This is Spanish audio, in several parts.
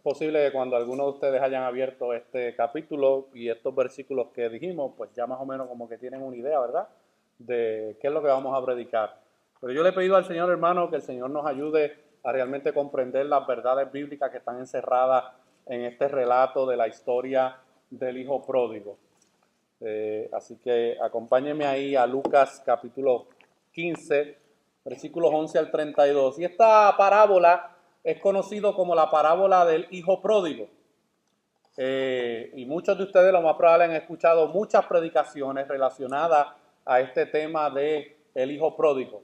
Es posible que cuando algunos de ustedes hayan abierto este capítulo y estos versículos que dijimos, pues ya más o menos como que tienen una idea, ¿verdad? De qué es lo que vamos a predicar. Pero yo le he pedido al Señor, hermano, que el Señor nos ayude a realmente comprender las verdades bíblicas que están encerradas en este relato de la historia del hijo pródigo. Así que acompáñenme ahí a Lucas capítulo 15, versículos 11 al 32. Y esta parábola es conocido como la parábola del hijo pródigo. Y muchos de ustedes, lo más probable, han escuchado muchas predicaciones relacionadas a este tema de el hijo pródigo.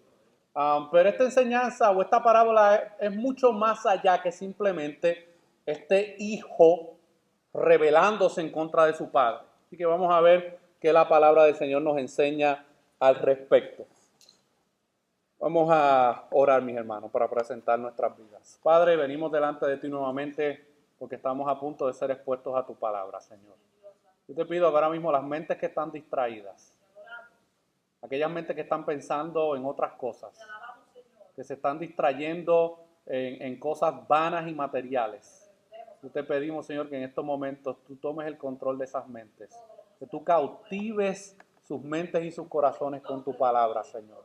Pero esta enseñanza o esta parábola es mucho más allá que simplemente este hijo rebelándose en contra de su padre. Así que vamos a ver qué la palabra del Señor nos enseña al respecto. Vamos a orar, mis hermanos, para presentar nuestras vidas. Padre, venimos delante de ti nuevamente porque estamos a punto de ser expuestos a tu palabra, Señor. Yo te pido que ahora mismo las mentes que están distraídas, aquellas mentes que están pensando en otras cosas, que se están distrayendo en cosas vanas y materiales, yo te pedimos, Señor, que en estos momentos tú tomes el control de esas mentes, que tú cautives sus mentes y sus corazones con tu palabra, Señor,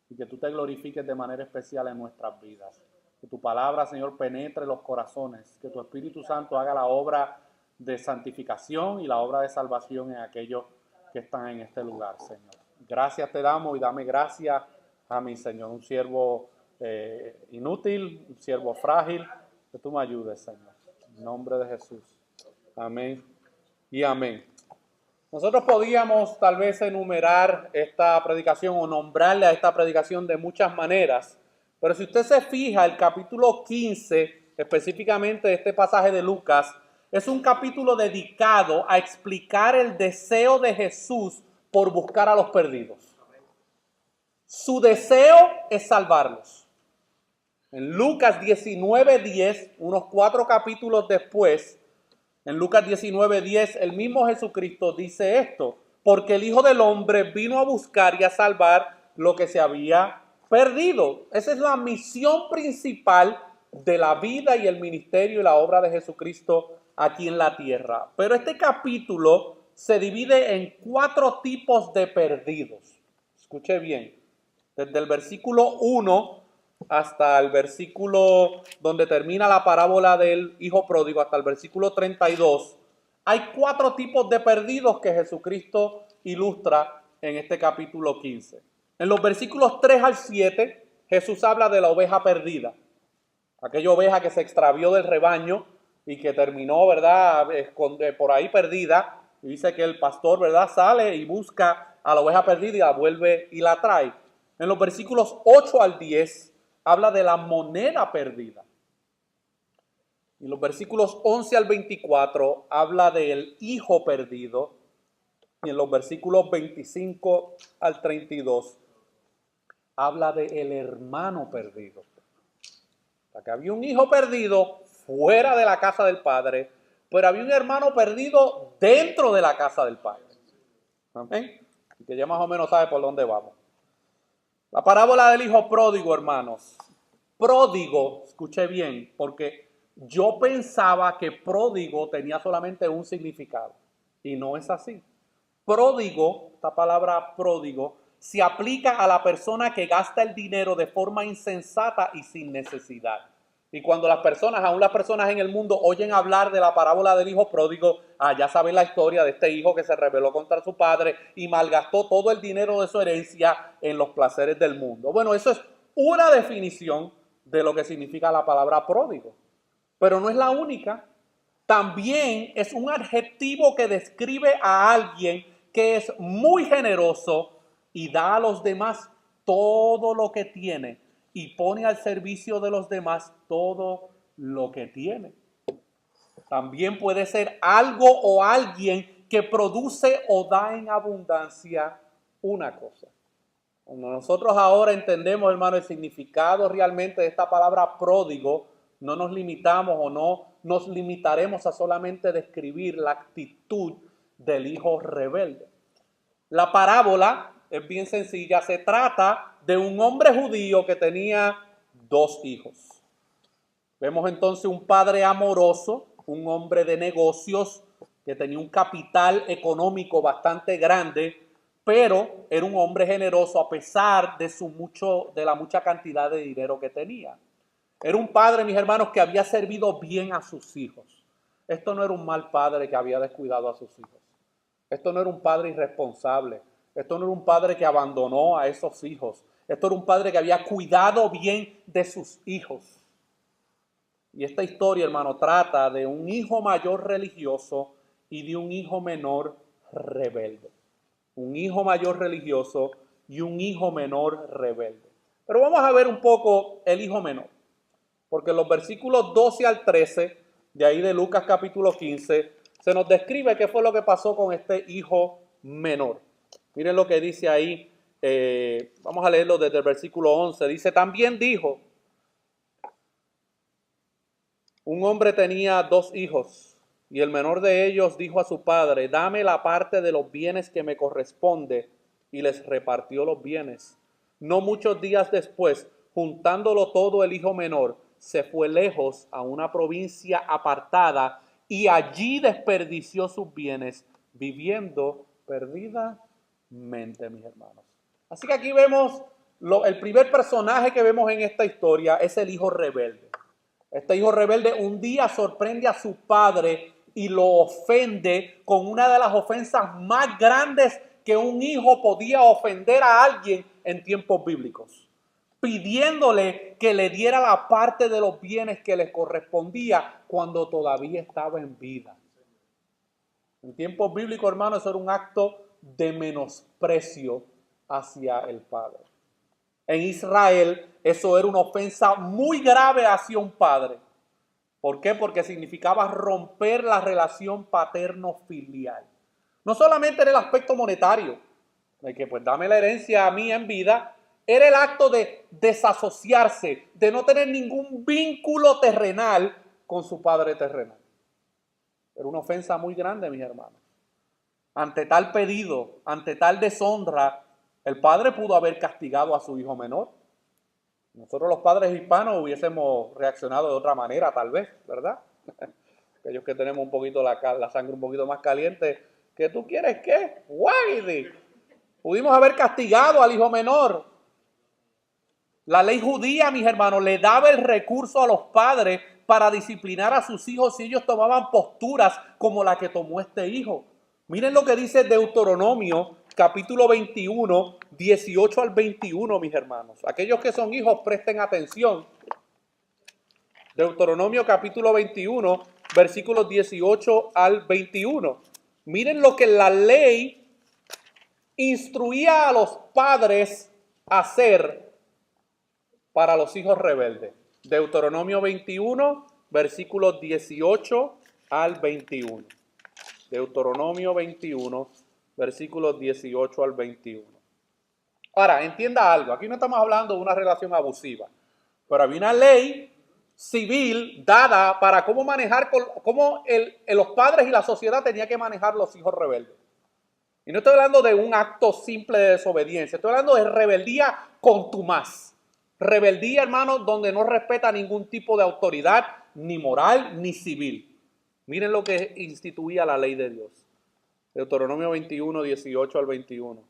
y que tú te glorifiques de manera especial en nuestras vidas. Que tu palabra, Señor, penetre los corazones, que tu Espíritu Santo haga la obra de santificación y la obra de salvación en aquellos que están en este lugar, Señor. Gracias te damos y dame gracias a mi Señor, un siervo inútil, un siervo frágil, que tú me ayudes, Señor. En nombre de Jesús. Amén y amén. Nosotros podíamos tal vez enumerar esta predicación o nombrarle a esta predicación de muchas maneras, pero si usted se fija, el capítulo 15, específicamente este pasaje de Lucas, es un capítulo dedicado a explicar el deseo de Jesús por buscar a los perdidos. Su deseo es salvarlos. En Lucas 19:10, unos 4 capítulos después, en Lucas 19:10, el mismo Jesucristo dice esto: porque el Hijo del Hombre vino a buscar y a salvar lo que se había perdido. Esa es la misión principal de la vida y el ministerio y la obra de Jesucristo aquí en la tierra. Pero este capítulo se divide en 4 tipos de perdidos. Escuche bien, desde el versículo 1 hasta el versículo donde termina la parábola del hijo pródigo, hasta el versículo 32, hay 4 tipos de perdidos que Jesucristo ilustra en este capítulo 15. En los versículos 3 al 7, Jesús habla de la oveja perdida, aquella oveja que se extravió del rebaño y que terminó, ¿verdad?, por ahí perdida. Y dice que el pastor, ¿verdad?, sale y busca a la oveja perdida y la vuelve y la trae. En los versículos 8 al 10, habla de la moneda perdida. Y los versículos 11 al 24 habla del hijo perdido. Y en los versículos 25 al 32 habla del hermano perdido. O sea, que había un hijo perdido fuera de la casa del padre, pero había un hermano perdido dentro de la casa del padre. ¿Amén? Y que ya más o menos sabe por dónde vamos. La parábola del hijo pródigo, hermanos. Pródigo, escuche bien, porque yo pensaba que pródigo tenía solamente un significado y no es así. Pródigo, esta palabra pródigo, se aplica a la persona que gasta el dinero de forma insensata y sin necesidad. Y cuando las personas, aún las personas en el mundo, oyen hablar de la parábola del hijo pródigo, ya saben la historia de este hijo que se rebeló contra su padre y malgastó todo el dinero de su herencia en los placeres del mundo. Bueno, eso es una definición de lo que significa la palabra pródigo. Pero no es la única. También es un adjetivo que describe a alguien que es muy generoso y da a los demás todo lo que tiene y pone al servicio de los demás todo lo que tiene. También puede ser algo o alguien que produce o da en abundancia una cosa. Cuando nosotros ahora entendemos, hermano, el significado realmente de esta palabra pródigo, no nos limitamos o no nos limitaremos a solamente describir la actitud del hijo rebelde. La parábola es bien sencilla, se trata de un hombre judío que tenía 2 hijos. Vemos entonces un padre amoroso, un hombre de negocios que tenía un capital económico bastante grande, pero era un hombre generoso a pesar de la mucha cantidad de dinero que tenía. Era un padre, mis hermanos, que había servido bien a sus hijos. Esto no era un mal padre que había descuidado a sus hijos. Esto no era un padre irresponsable. Esto no era un padre que abandonó a esos hijos. Esto era un padre que había cuidado bien de sus hijos. Y esta historia, hermano, trata de un hijo mayor religioso y de un hijo menor rebelde. Un hijo mayor religioso y un hijo menor rebelde. Pero vamos a ver un poco el hijo menor. Porque en los versículos 12 al 13, de ahí de Lucas capítulo 15, se nos describe qué fue lo que pasó con este hijo menor. Miren lo que dice ahí, vamos a leerlo desde el versículo 11. Dice, también dijo, un hombre tenía 2 hijos, y el menor de ellos dijo a su padre, dame la parte de los bienes que me corresponde, y les repartió los bienes. No muchos días después, juntándolo todo el hijo menor, se fue lejos a una provincia apartada, y allí desperdició sus bienes, viviendo perdidamente, mis hermanos. Así que aquí vemos, el primer personaje que vemos en esta historia es el hijo rebelde. Este hijo rebelde un día sorprende a su padre y lo ofende con una de las ofensas más grandes que un hijo podía ofender a alguien en tiempos bíblicos, pidiéndole que le diera la parte de los bienes que le correspondía cuando todavía estaba en vida. En tiempos bíblicos, hermano, eso era un acto de menosprecio hacia el padre. En Israel eso era una ofensa muy grave hacia un padre. ¿Por qué? Porque significaba romper la relación paterno-filial. No solamente en el aspecto monetario, de que pues dame la herencia a mí en vida, era el acto de desasociarse, de no tener ningún vínculo terrenal con su padre terrenal. Era una ofensa muy grande, mis hermanos. Ante tal pedido, ante tal deshonra, el padre pudo haber castigado a su hijo menor. Nosotros los padres hispanos hubiésemos reaccionado de otra manera, tal vez, ¿verdad? Aquellos que tenemos un poquito la sangre un poquito más caliente. ¿Qué tú quieres qué? ¡Guaydi! Pudimos haber castigado al hijo menor. La ley judía, mis hermanos, le daba el recurso a los padres para disciplinar a sus hijos si ellos tomaban posturas como la que tomó este hijo. Miren lo que dice Deuteronomio, capítulo 21, 18 al 21, mis hermanos. Aquellos que son hijos, presten atención. Deuteronomio, capítulo 21, versículos 18 al 21. Miren lo que la ley instruía a los padres a hacer para los hijos rebeldes. Deuteronomio 21, versículos 18 al 21. Deuteronomio 21, versículos 18 al 21. Ahora, entienda algo. Aquí no estamos hablando de una relación abusiva, pero había una ley civil dada para cómo manejar, los padres y la sociedad tenían que manejar los hijos rebeldes. Y no estoy hablando de un acto simple de desobediencia, estoy hablando de rebeldía contumaz. Rebeldía, hermano, donde no respeta ningún tipo de autoridad, ni moral, ni civil. Miren lo que instituía la ley de Dios. Deuteronomio 21, 18 al 21.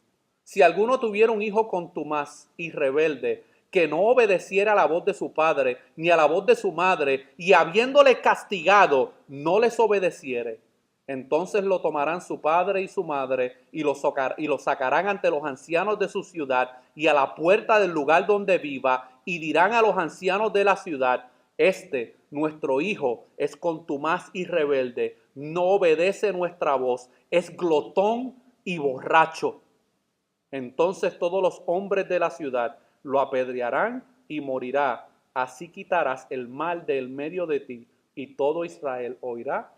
Si alguno tuviera un hijo contumaz y rebelde, que no obedeciera a la voz de su padre, ni a la voz de su madre, y habiéndole castigado, no les obedeciere, entonces lo tomarán su padre y su madre, y lo sacarán ante los ancianos de su ciudad, y a la puerta del lugar donde viva, y dirán a los ancianos de la ciudad, nuestro hijo, es contumaz y rebelde, no obedece nuestra voz, es glotón y borracho. Entonces todos los hombres de la ciudad lo apedrearán y morirá. Así quitarás el mal del medio de ti, y todo Israel oirá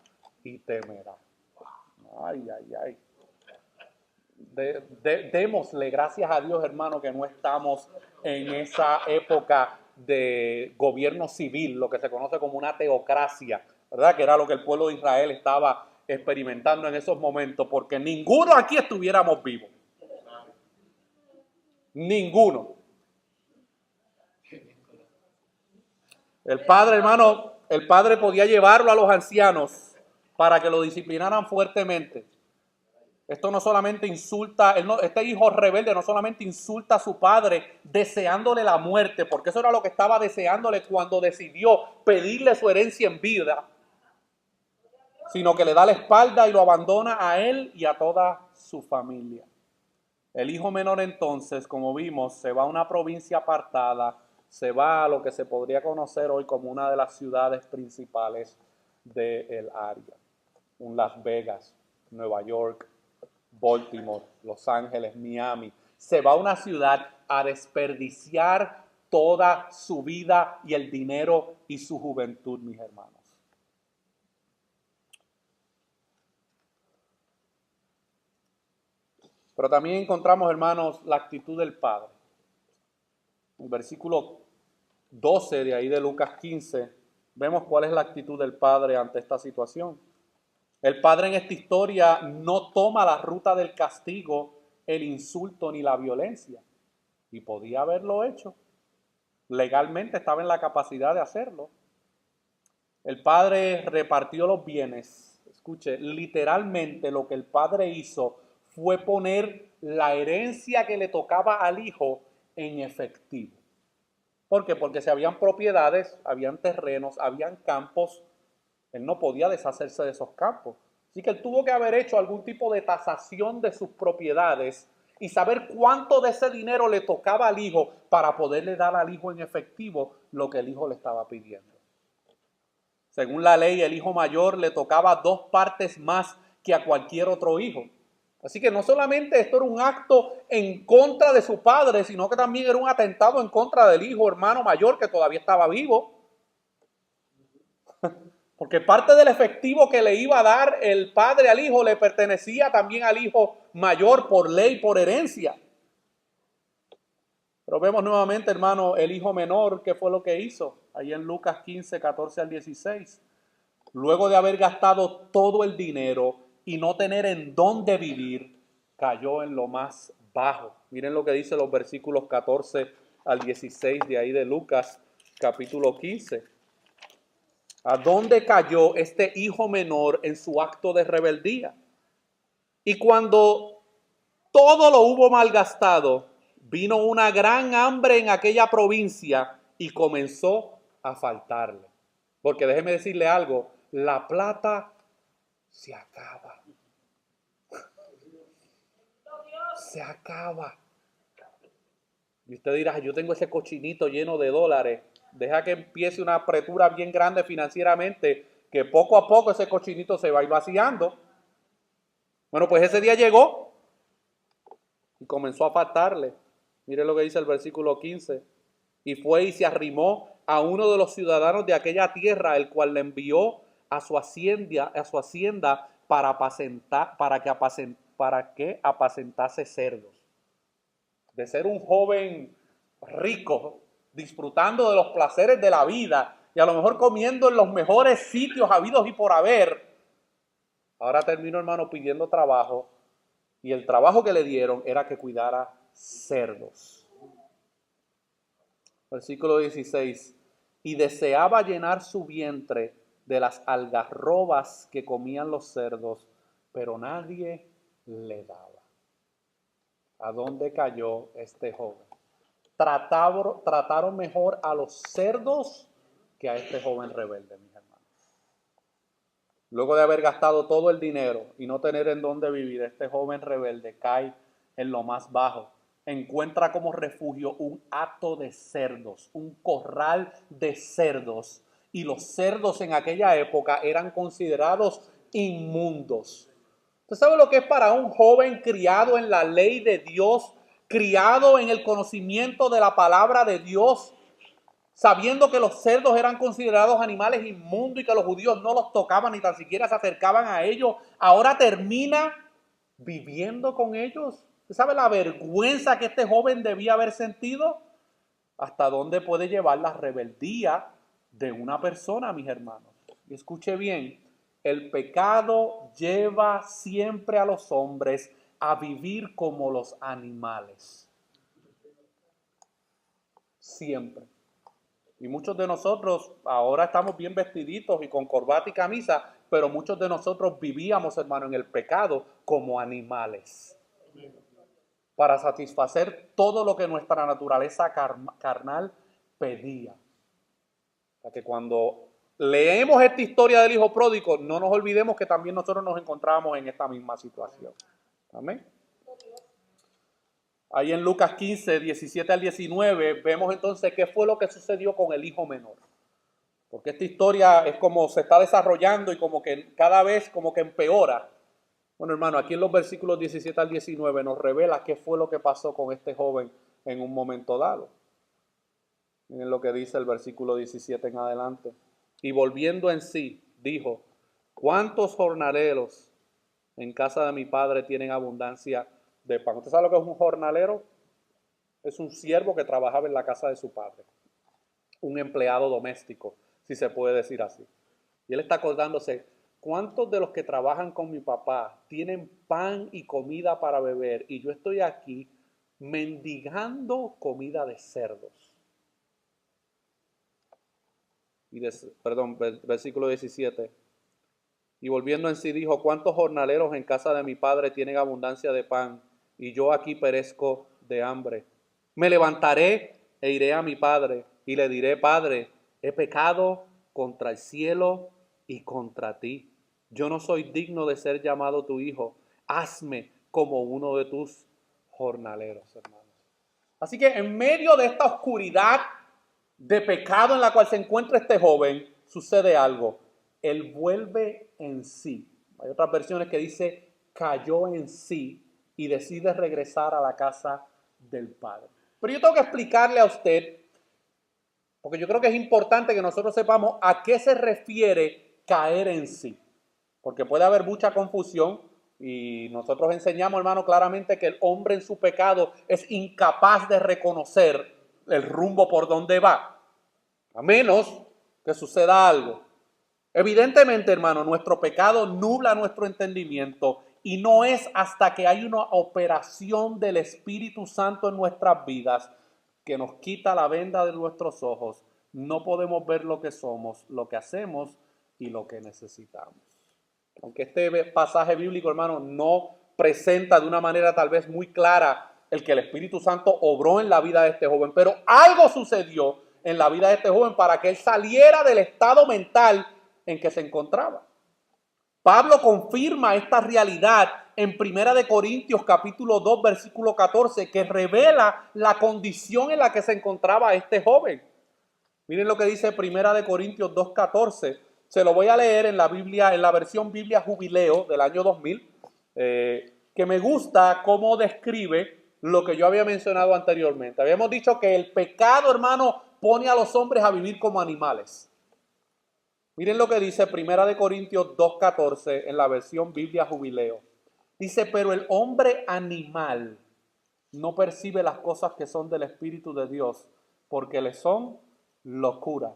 y temerá. Ay, ay, ay. Démosle gracias a Dios, hermano, que no estamos en esa época de gobierno civil, lo que se conoce como una teocracia, ¿verdad? Que era lo que el pueblo de Israel estaba experimentando en esos momentos, porque ninguno aquí estuviéramos vivos. Ninguno. El padre, hermano, el padre podía llevarlo a los ancianos para que lo disciplinaran fuertemente. Esto no solamente insulta, este hijo rebelde no solamente insulta a su padre deseándole la muerte, porque eso era lo que estaba deseándole cuando decidió pedirle su herencia en vida, sino que le da la espalda y lo abandona a él y a toda su familia. El hijo menor entonces, como vimos, se va a una provincia apartada, se va a lo que se podría conocer hoy como una de las ciudades principales del área. Un Las Vegas, Nueva York, Baltimore, Los Ángeles, Miami. Se va a una ciudad a desperdiciar toda su vida y el dinero y su juventud, mis hermanos. Pero también encontramos, hermanos, la actitud del padre. El versículo 12 de ahí de Lucas 15, vemos cuál es la actitud del padre ante esta situación. El padre en esta historia no toma la ruta del castigo, el insulto ni la violencia. Y podía haberlo hecho. Legalmente estaba en la capacidad de hacerlo. El padre repartió los bienes. Escuche, literalmente lo que el padre hizo fue poner la herencia que le tocaba al hijo en efectivo. ¿Por qué? Porque si habían propiedades, habían terrenos, habían campos, él no podía deshacerse de esos campos. Así que él tuvo que haber hecho algún tipo de tasación de sus propiedades y saber cuánto de ese dinero le tocaba al hijo para poderle dar al hijo en efectivo lo que el hijo le estaba pidiendo. Según la ley, el hijo mayor le tocaba 2 partes más que a cualquier otro hijo. Así que no solamente esto era un acto en contra de su padre, sino que también era un atentado en contra del hijo hermano mayor que todavía estaba vivo. Porque parte del efectivo que le iba a dar el padre al hijo le pertenecía también al hijo mayor por ley, por herencia. Pero vemos nuevamente, hermano, el hijo menor, ¿qué fue lo que hizo? Ahí en Lucas 15, 14 al 16. Luego de haber gastado todo el dinero y no tener en dónde vivir, cayó en lo más bajo. Miren lo que dice los versículos 14 al 16 de ahí de Lucas, capítulo 15. ¿A dónde cayó este hijo menor en su acto de rebeldía? Y cuando todo lo hubo malgastado, vino una gran hambre en aquella provincia y comenzó a faltarle. Porque déjeme decirle algo, la plata se acaba. Se acaba. Y usted dirá, yo tengo ese cochinito lleno de dólares. Deja que empiece una apretura bien grande financieramente, que poco a poco ese cochinito se va a ir vaciando. Bueno, pues ese día llegó y comenzó a faltarle. Mire lo que dice el versículo 15. Y fue y se arrimó a uno de los ciudadanos de aquella tierra, el cual le envió a su hacienda para que apacentase cerdos. De ser un joven rico, disfrutando de los placeres de la vida y a lo mejor comiendo en los mejores sitios habidos y por haber, ahora terminó, hermano, pidiendo trabajo, y el trabajo que le dieron era que cuidara cerdos. Versículo 16. Y deseaba llenar su vientre de las algarrobas que comían los cerdos, pero nadie le daba. ¿A dónde cayó este joven? Trataron mejor a los cerdos que a este joven rebelde, mis hermanos. Luego de haber gastado todo el dinero y no tener en dónde vivir, este joven rebelde cae en lo más bajo. Encuentra como refugio un hato de cerdos, un corral de cerdos. Y los cerdos en aquella época eran considerados inmundos. ¿Usted sabe lo que es para un joven criado en la ley de Dios, criado en el conocimiento de la palabra de Dios, sabiendo que los cerdos eran considerados animales inmundos y que los judíos no los tocaban ni tan siquiera se acercaban a ellos, ahora termina viviendo con ellos? ¿Usted sabe la vergüenza que este joven debía haber sentido? ¿Hasta dónde puede llevar la rebeldía de una persona, mis hermanos? Y escuche bien, el pecado lleva siempre a los hombres a vivir como los animales. Siempre. Y muchos de nosotros ahora estamos bien vestiditos y con corbata y camisa, pero muchos de nosotros vivíamos, hermano, en el pecado como animales, para satisfacer todo lo que nuestra naturaleza carnal pedía. O sea que cuando leemos esta historia del hijo pródigo, no nos olvidemos que también nosotros nos encontrábamos en esta misma situación. Amén. Ahí en Lucas 15, 17 al 19, vemos entonces qué fue lo que sucedió con el hijo menor. Porque esta historia es como se está desarrollando y como que cada vez como que empeora. Bueno, hermano, aquí en los versículos 17 al 19 nos revela qué fue lo que pasó con este joven en un momento dado. Miren lo que dice el versículo 17 en adelante. Y volviendo en sí, dijo, ¿cuántos jornaleros en casa de mi padre tienen abundancia de pan? ¿Usted sabe lo que es un jornalero? Es un siervo que trabajaba en la casa de su padre. Un empleado doméstico, si se puede decir así. Y él está acordándose, ¿cuántos de los que trabajan con mi papá tienen pan y comida para beber? Y yo estoy aquí mendigando comida de cerdos. Versículo 17. Y volviendo en sí dijo, ¿cuántos jornaleros en casa de mi padre tienen abundancia de pan? Y yo aquí perezco de hambre. Me levantaré e iré a mi padre y le diré, Padre, he pecado contra el cielo y contra ti. Yo no soy digno de ser llamado tu hijo. Hazme como uno de tus jornaleros, hermanos. Así que en medio de esta oscuridad de pecado en la cual se encuentra este joven, sucede algo. Él vuelve en sí. Hay otras versiones que dice cayó en sí y decide regresar a la casa del Padre. Pero yo tengo que explicarle a usted, porque yo creo que es importante que nosotros sepamos a qué se refiere caer en sí. Porque puede haber mucha confusión y nosotros enseñamos, hermano, claramente que el hombre en su pecado es incapaz de reconocer el rumbo por donde va, a menos que suceda algo. Evidentemente, hermano, nuestro pecado nubla nuestro entendimiento y no es hasta que hay una operación del Espíritu Santo en nuestras vidas que nos quita la venda de nuestros ojos. No podemos ver lo que somos, lo que hacemos y lo que necesitamos. Aunque este pasaje bíblico, hermano, no presenta de una manera tal vez muy clara el que el Espíritu Santo obró en la vida de este joven, pero algo sucedió en la vida de este joven para que él saliera del estado mental en que se encontraba. Pablo confirma esta realidad en 1 Corintios capítulo 2 versículo 14 que revela la condición en la que se encontraba este joven. Miren lo que dice 1 Corintios 2:14. Se lo voy a leer en la Biblia, en la versión Biblia Jubileo del año 2000, que me gusta cómo describe lo que yo había mencionado anteriormente. Habíamos dicho que el pecado, hermano, pone a los hombres a vivir como animales. Miren lo que dice 1 Corintios 2:14 en la versión Biblia Jubileo. Dice, pero el hombre animal no percibe las cosas que son del Espíritu de Dios, porque le son locura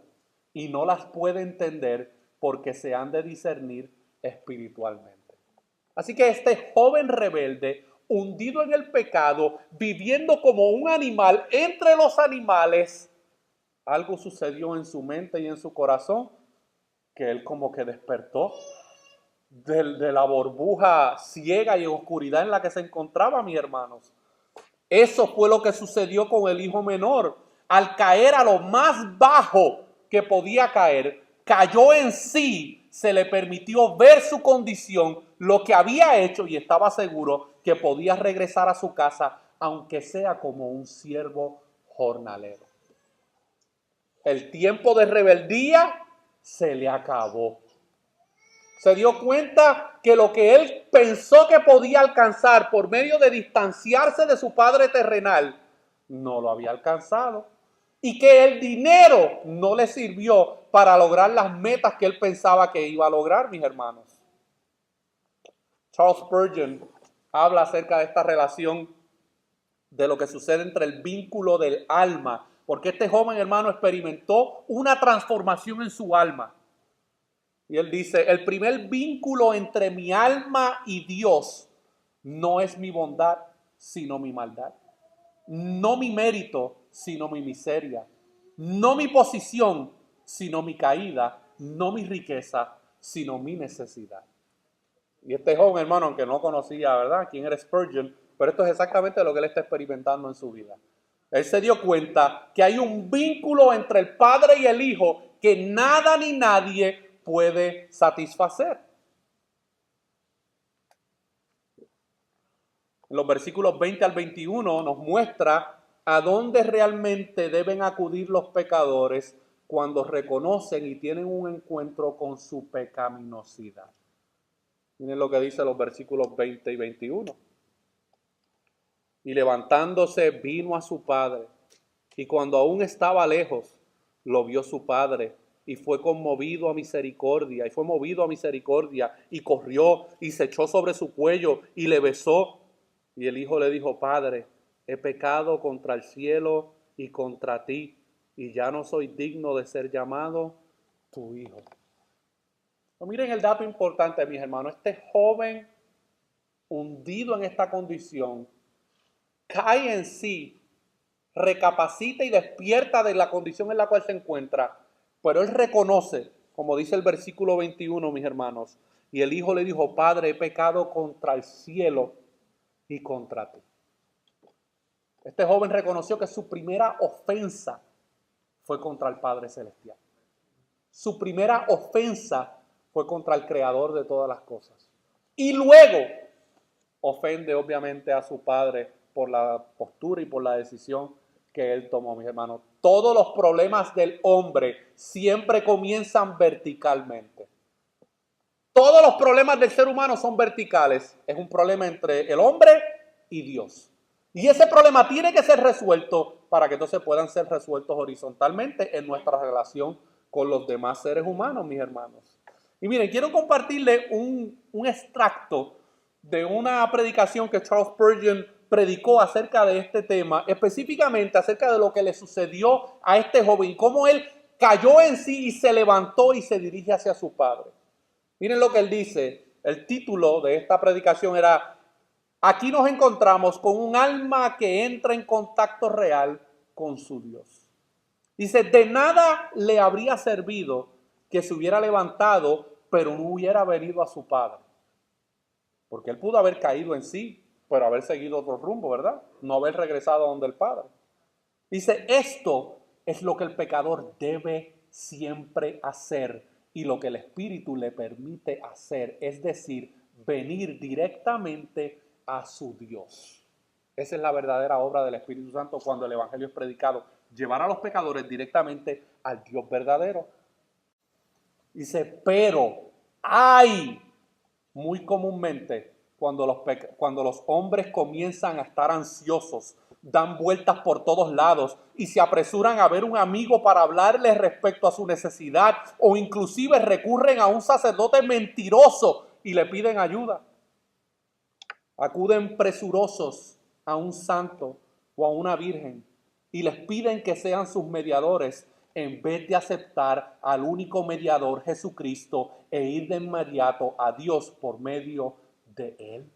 y no las puede entender porque se han de discernir espiritualmente. Así que este joven rebelde, hundido en el pecado, viviendo como un animal entre los animales, algo sucedió en su mente y en su corazón que él como que despertó de la burbuja ciega y oscuridad en la que se encontraba, mis hermanos. Eso fue lo que sucedió con el hijo menor. Al caer a lo más bajo que podía caer, cayó en sí, se le permitió ver su condición, lo que había hecho y estaba seguro que podía regresar a su casa, aunque sea como un siervo jornalero. El tiempo de rebeldía se le acabó. Se dio cuenta que lo que él pensó que podía alcanzar por medio de distanciarse de su padre terrenal, no lo había alcanzado. Y que el dinero no le sirvió para lograr las metas que él pensaba que iba a lograr, mis hermanos. Charles Spurgeon habla acerca de esta relación de lo que sucede entre el vínculo del alma, porque este joven hermano experimentó una transformación en su alma. Y él dice, el primer vínculo entre mi alma y Dios no es mi bondad, sino mi maldad. No mi mérito, sino mi miseria. no mi posición, sino mi caída, no mi riqueza, sino mi necesidad. Y este joven, hermano, aunque no conocía, ¿verdad?, quién era Spurgeon, pero esto es exactamente lo que él está experimentando en su vida. Él se dio cuenta que hay un vínculo entre el Padre y el Hijo que nada ni nadie puede satisfacer. En los versículos 20 al 21 nos muestra a dónde realmente deben acudir los pecadores cuando reconocen y tienen un encuentro con su pecaminosidad. Miren lo que dice los versículos 20 y 21. Y levantándose vino a su padre, y cuando aún estaba lejos, lo vio su padre, y fue movido a misericordia, y corrió y se echó sobre su cuello y le besó. Y el hijo le dijo: Padre, he pecado contra el cielo y contra ti, y ya no soy digno de ser llamado tu hijo. Pero miren el dato importante, mis hermanos. Este joven, hundido en esta condición, cae en sí, recapacita y despierta de la condición en la cual se encuentra, pero él reconoce, como dice el versículo 21, mis hermanos, y el hijo le dijo: Padre, he pecado contra el cielo y contra ti. Este joven reconoció que su primera ofensa fue contra el Padre Celestial. Su primera ofensa fue contra el Creador de todas las cosas. Y luego ofende obviamente a su padre por la postura y por la decisión que él tomó, mis hermanos. Todos los problemas del hombre siempre comienzan verticalmente. Todos los problemas del ser humano son verticales. Es un problema entre el hombre y Dios. Y ese problema tiene que ser resuelto para que entonces puedan ser resueltos horizontalmente en nuestra relación con los demás seres humanos, mis hermanos. Y miren, quiero compartirle un extracto de una predicación que Charles Spurgeon predicó acerca de este tema, específicamente acerca de lo que le sucedió a este joven, cómo él cayó en sí y se levantó y se dirige hacia su padre. Miren lo que él dice. El título de esta predicación era: aquí nos encontramos con un alma que entra en contacto real con su Dios. Dice: de nada le habría servido que se hubiera levantado, pero no hubiera venido a su padre. Porque él pudo haber caído en sí, pero haber seguido otro rumbo, ¿verdad? No haber regresado a donde el Padre. Dice: esto es lo que el pecador debe siempre hacer y lo que el Espíritu le permite hacer, es decir, venir directamente a su Dios. Esa es la verdadera obra del Espíritu Santo cuando el Evangelio es predicado, llevar a los pecadores directamente al Dios verdadero. Dice: pero hay muy comúnmente cuando los hombres comienzan a estar ansiosos, dan vueltas por todos lados y se apresuran a ver un amigo para hablarles respecto a su necesidad, o inclusive recurren a un sacerdote mentiroso y le piden ayuda. Acuden presurosos a un santo o a una virgen y les piden que sean sus mediadores, en vez de aceptar al único mediador, Jesucristo, e ir de inmediato a Dios por medio de Él.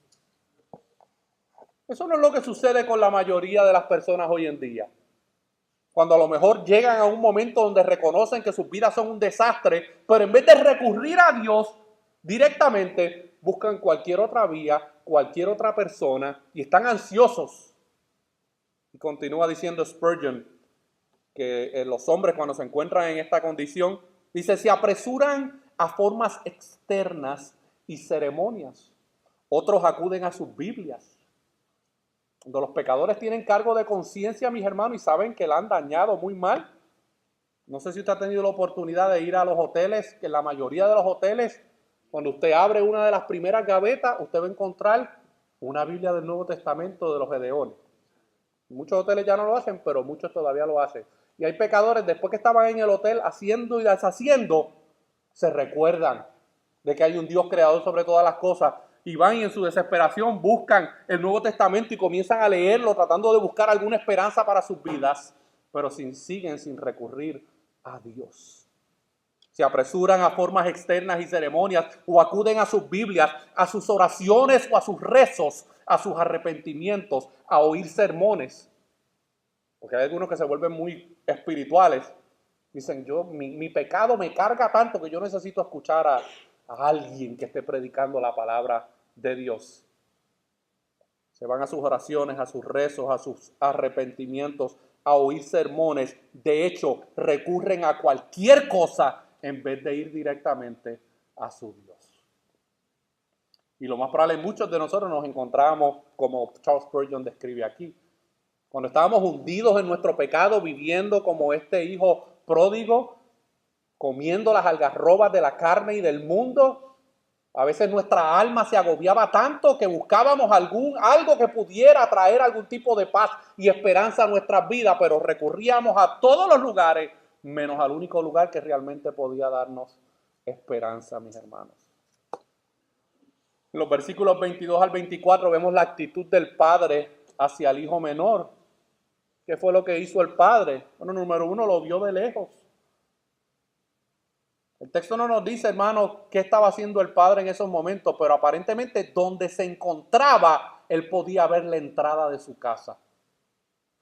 Eso no es lo que sucede con la mayoría de las personas hoy en día. Cuando a lo mejor llegan a un momento donde reconocen que sus vidas son un desastre, pero en vez de recurrir a Dios directamente, buscan cualquier otra vía, cualquier otra persona, y están ansiosos. Y continúa diciendo Spurgeon que los hombres, cuando se encuentran en esta condición, dice: se apresuran a formas externas y ceremonias. Otros acuden a sus Biblias. Cuando los pecadores tienen cargo de conciencia, mis hermanos, y saben que la han dañado muy mal. No sé si usted ha tenido la oportunidad de ir a los hoteles, que en la mayoría de los hoteles, cuando usted abre una de las primeras gavetas, usted va a encontrar una Biblia del Nuevo Testamento de los Gedeones. Muchos hoteles ya no lo hacen, pero muchos todavía lo hacen. Y hay pecadores, después que estaban en el hotel haciendo y deshaciendo, se recuerdan de que hay un Dios creador sobre todas las cosas, y van y en su desesperación buscan el Nuevo Testamento y comienzan a leerlo, tratando de buscar alguna esperanza para sus vidas, pero siguen sin recurrir a Dios. Se apresuran a formas externas y ceremonias, o acuden a sus Biblias, a sus oraciones o a sus rezos, a sus arrepentimientos, a oír sermones. Porque hay algunos que se vuelven muy espirituales. Dicen, mi pecado me carga tanto que yo necesito escuchar a alguien que esté predicando la palabra de Dios. Se van a sus oraciones, a sus rezos, a sus arrepentimientos, a oír sermones. De hecho, recurren a cualquier cosa en vez de ir directamente a su Dios. Y lo más probable, muchos de nosotros nos encontramos, como Charles Spurgeon describe aquí, cuando estábamos hundidos en nuestro pecado, viviendo como este hijo pródigo, comiendo las algarrobas de la carne y del mundo. A veces nuestra alma se agobiaba tanto que buscábamos algo que pudiera traer algún tipo de paz y esperanza a nuestras vidas, pero recurríamos a todos los lugares, menos al único lugar que realmente podía darnos esperanza, mis hermanos. En los versículos 22 al 24 vemos la actitud del padre hacia el hijo menor. ¿Qué fue lo que hizo el padre? Bueno, número uno, lo vio de lejos. El texto no nos dice, hermano, qué estaba haciendo el padre en esos momentos, pero aparentemente donde se encontraba, él podía ver la entrada de su casa.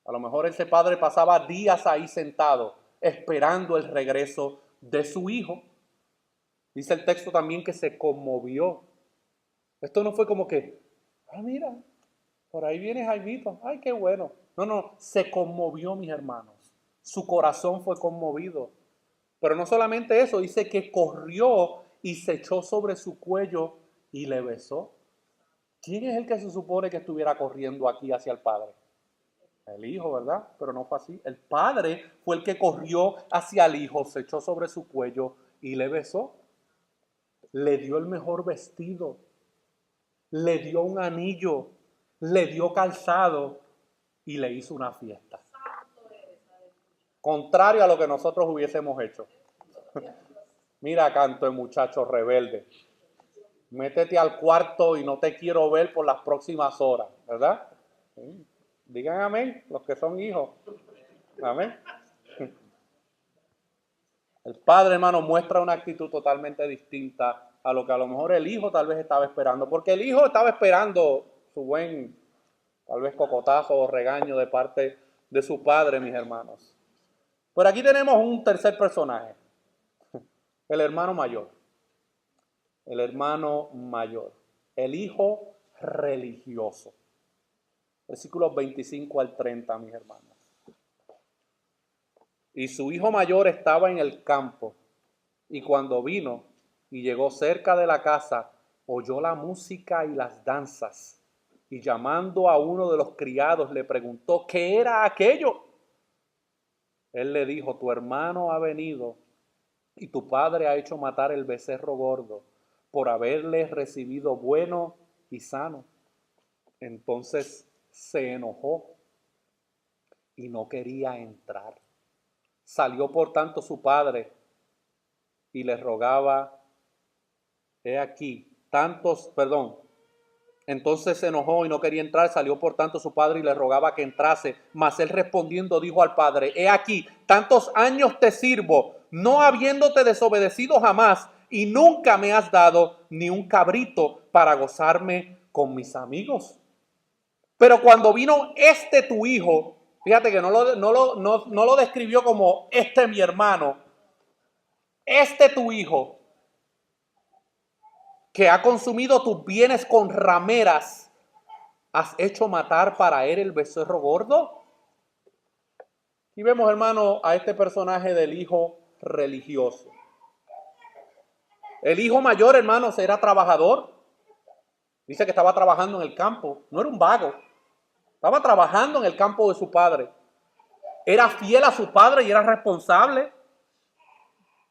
A lo mejor ese padre pasaba días ahí sentado, esperando el regreso de su hijo. Dice el texto también que se conmovió. Esto no fue como que, mira, por ahí viene Jaimito, ay, qué bueno. No, se conmovió, mis hermanos. Su corazón fue conmovido. Pero no solamente eso, dice que corrió y se echó sobre su cuello y le besó. ¿Quién es el que se supone que estuviera corriendo aquí hacia el padre? El hijo, ¿verdad? Pero no fue así. El padre fue el que corrió hacia el hijo, se echó sobre su cuello y le besó. Le dio el mejor vestido, le dio un anillo, le dio calzado y le hizo una fiesta. Contrario a lo que nosotros hubiésemos hecho. Mira, canto de muchacho rebelde. Métete al cuarto y no te quiero ver por las próximas horas, ¿verdad? ¿Sí? Digan amén, los que son hijos. Amén. El padre, hermano, muestra una actitud totalmente distinta a lo que a lo mejor el hijo tal vez estaba esperando. Porque el hijo estaba esperando su buen, tal vez cocotazo o regaño de parte de su padre, mis hermanos. Pero aquí tenemos un tercer personaje, el hermano mayor. El hermano mayor, el hijo religioso. Versículos 25 al 30, mis hermanos. Y su hijo mayor estaba en el campo, y cuando vino y llegó cerca de la casa, oyó la música y las danzas, y llamando a uno de los criados le preguntó qué era aquello. Él le dijo, tu hermano ha venido y tu padre ha hecho matar el becerro gordo por haberle recibido bueno y sano. Entonces se enojó y no quería entrar. Salió por tanto su padre y le rogaba, entonces se enojó y no quería entrar, salió por tanto su padre y le rogaba que entrase, mas él respondiendo dijo al padre, he aquí, tantos años te sirvo, no habiéndote desobedecido jamás, y nunca me has dado ni un cabrito para gozarme con mis amigos. Pero cuando vino tu hijo, fíjate que no lo describió como mi hermano, tu hijo, que ha consumido tus bienes con rameras, ¿has hecho matar para él el becerro gordo? Y vemos, hermano, a este personaje del hijo religioso. El hijo mayor, hermanos, era trabajador. Dice que estaba trabajando en el campo. No era un vago. Estaba trabajando en el campo de su padre. Era fiel a su padre y era responsable.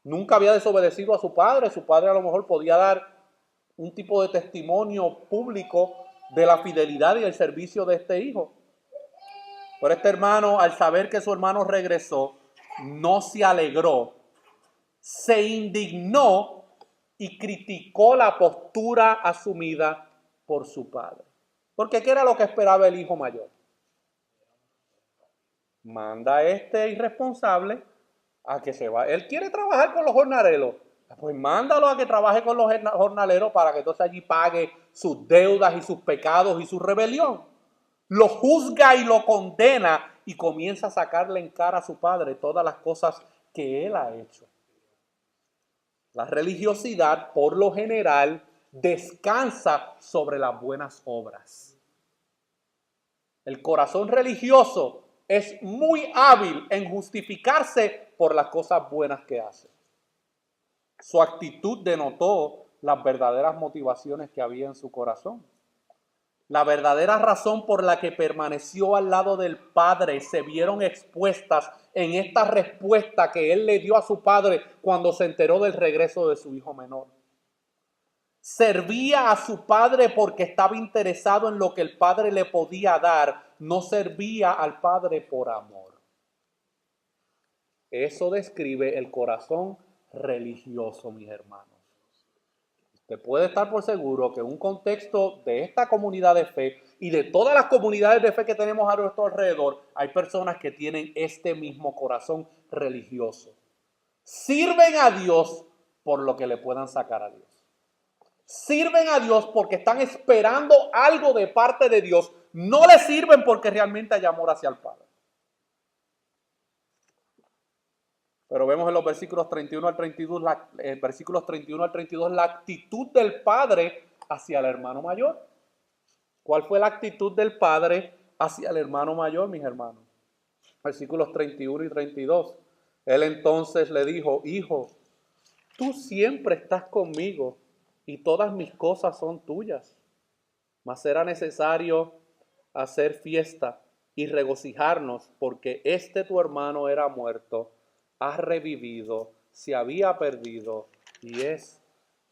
Nunca había desobedecido a su padre. Su padre a lo mejor podía dar un tipo de testimonio público de la fidelidad y el servicio de este hijo. Pero este hermano, al saber que su hermano regresó, no se alegró, se indignó y criticó la postura asumida por su padre. Porque ¿qué era lo que esperaba el hijo mayor? Manda a este irresponsable a que se vaya. Él quiere trabajar con los jornaleros. Pues mándalo a que trabaje con los jornaleros para que entonces allí pague sus deudas y sus pecados y su rebelión. Lo juzga y lo condena y comienza a sacarle en cara a su padre todas las cosas que él ha hecho. La religiosidad, por lo general, descansa sobre las buenas obras. El corazón religioso es muy hábil en justificarse por las cosas buenas que hace. Su actitud denotó las verdaderas motivaciones que había en su corazón. La verdadera razón por la que permaneció al lado del Padre se vieron expuestas en esta respuesta que él le dio a su padre cuando se enteró del regreso de su hijo menor. Servía a su padre porque estaba interesado en lo que el padre le podía dar, no servía al padre por amor. Eso describe el corazón religioso, mis hermanos. Usted puede estar por seguro que en un contexto de esta comunidad de fe y de todas las comunidades de fe que tenemos a nuestro alrededor, hay personas que tienen este mismo corazón religioso. Sirven a Dios por lo que le puedan sacar a Dios. Sirven a Dios porque están esperando algo de parte de Dios. No le sirven porque realmente hay amor hacia el Padre. Pero vemos en los versículos 31 al 32, la actitud del padre hacia el hermano mayor. ¿Cuál fue la actitud del padre hacia el hermano mayor, mis hermanos? Versículos 31 y 32. Él entonces le dijo: hijo, tú siempre estás conmigo y todas mis cosas son tuyas. Mas era necesario hacer fiesta y regocijarnos porque tu hermano era muerto, ha revivido, se había perdido y es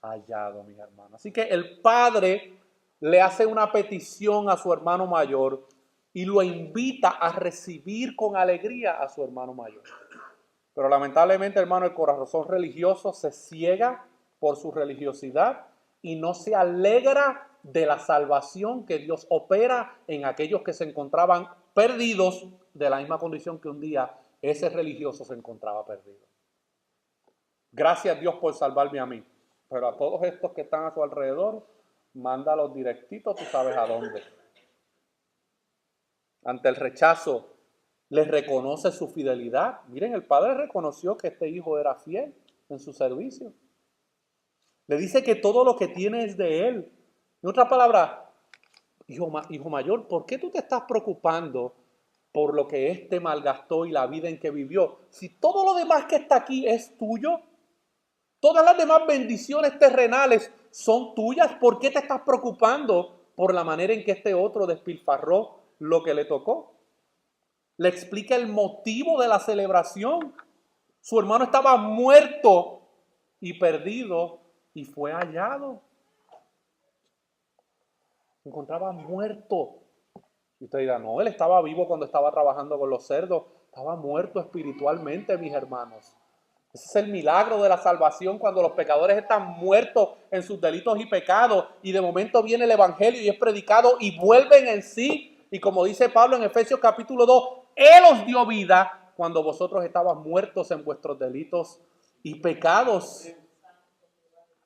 hallado, mis hermanos. Así que el padre le hace una petición a su hermano mayor y lo invita a recibir con alegría a su hermano mayor. Pero lamentablemente, hermano, el corazón religioso se ciega por su religiosidad y no se alegra de la salvación que Dios opera en aquellos que se encontraban perdidos de la misma condición que un día ese religioso se encontraba perdido. Gracias a Dios por salvarme a mí, pero a todos estos que están a su alrededor, mándalos directitos, tú sabes a dónde. Ante el rechazo, les reconoce su fidelidad. Miren, el padre reconoció que este hijo era fiel en su servicio. Le dice que todo lo que tiene es de él. En otras palabras, hijo mayor, ¿por qué tú te estás preocupando por lo que éste malgastó y la vida en que vivió? Si todo lo demás que está aquí es tuyo, todas las demás bendiciones terrenales son tuyas, ¿por qué te estás preocupando por la manera en que este otro despilfarró lo que le tocó? Le explica el motivo de la celebración. Su hermano estaba muerto y perdido y fue hallado. Se encontraba muerto. Y usted dirá, no, él estaba vivo cuando estaba trabajando con los cerdos. Estaba muerto espiritualmente, mis hermanos. Ese es el milagro de la salvación, cuando los pecadores están muertos en sus delitos y pecados y de momento viene el evangelio y es predicado y vuelven en sí. Y como dice Pablo en Efesios capítulo 2, Él os dio vida cuando vosotros estabas muertos en vuestros delitos y pecados.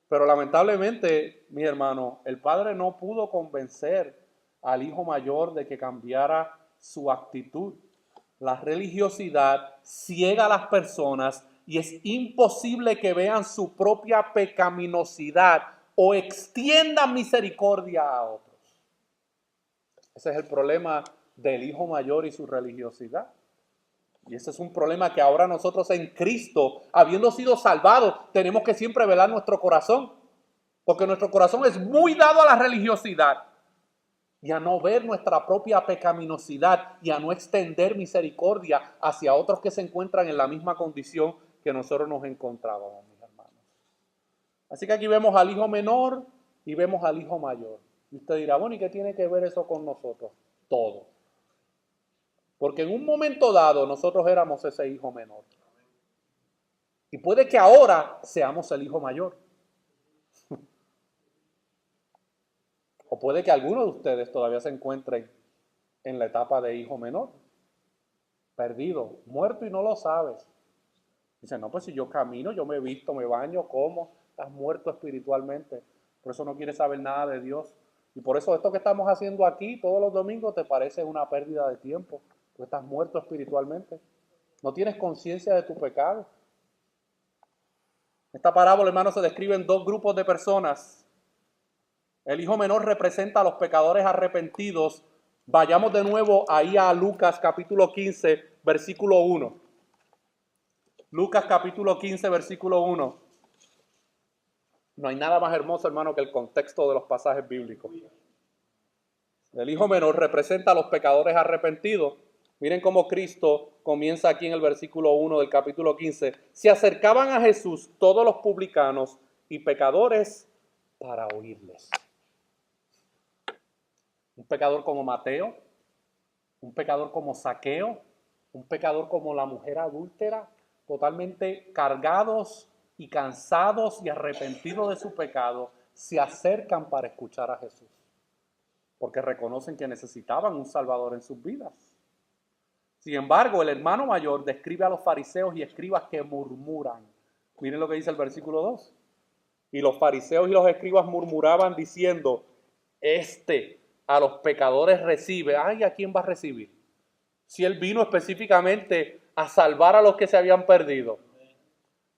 Pero lamentablemente, mi hermano, el padre no pudo convencer al hijo mayor de que cambiara su actitud. La religiosidad ciega a las personas y es imposible que vean su propia pecaminosidad o extiendan misericordia a otros. Ese es el problema del hijo mayor y su religiosidad. Y ese es un problema que ahora nosotros en Cristo, habiendo sido salvados, tenemos que siempre velar nuestro corazón. Porque nuestro corazón es muy dado a la religiosidad y a no ver nuestra propia pecaminosidad y a no extender misericordia hacia otros que se encuentran en la misma condición que nosotros nos encontrábamos, mis hermanos. Así que aquí vemos al hijo menor y vemos al hijo mayor. Y usted dirá, bueno, ¿y qué tiene que ver eso con nosotros? Todo. Porque en un momento dado nosotros éramos ese hijo menor. Y puede que ahora seamos el hijo mayor. O puede que algunos de ustedes todavía se encuentren en la etapa de hijo menor. Perdido, muerto y no lo sabes. Dice, no, pues si yo camino, yo me visto, me baño, como, estás muerto espiritualmente. Por eso no quieres saber nada de Dios. Y por eso esto que estamos haciendo aquí todos los domingos te parece una pérdida de tiempo. Tú estás muerto espiritualmente. No tienes conciencia de tu pecado. Esta parábola, hermanos, se describe en dos grupos de personas. El hijo menor representa a los pecadores arrepentidos. Vayamos de nuevo ahí a Lucas capítulo 15, versículo 1. Lucas capítulo 15, versículo 1. No hay nada más hermoso, hermano, que el contexto de los pasajes bíblicos. El hijo menor representa a los pecadores arrepentidos. Miren cómo Cristo comienza aquí en el versículo 1 del capítulo 15. Se acercaban a Jesús todos los publicanos y pecadores para oírles. Un pecador como Mateo, un pecador como Zaqueo, un pecador como la mujer adúltera, totalmente cargados y cansados y arrepentidos de su pecado, se acercan para escuchar a Jesús, porque reconocen que necesitaban un Salvador en sus vidas. Sin embargo, el hermano mayor describe a los fariseos y escribas que murmuran. Miren lo que dice el versículo 2. Y los fariseos y los escribas murmuraban diciendo, a los pecadores recibe. Ay, ¿a quién va a recibir? Si él vino específicamente a salvar a los que se habían perdido.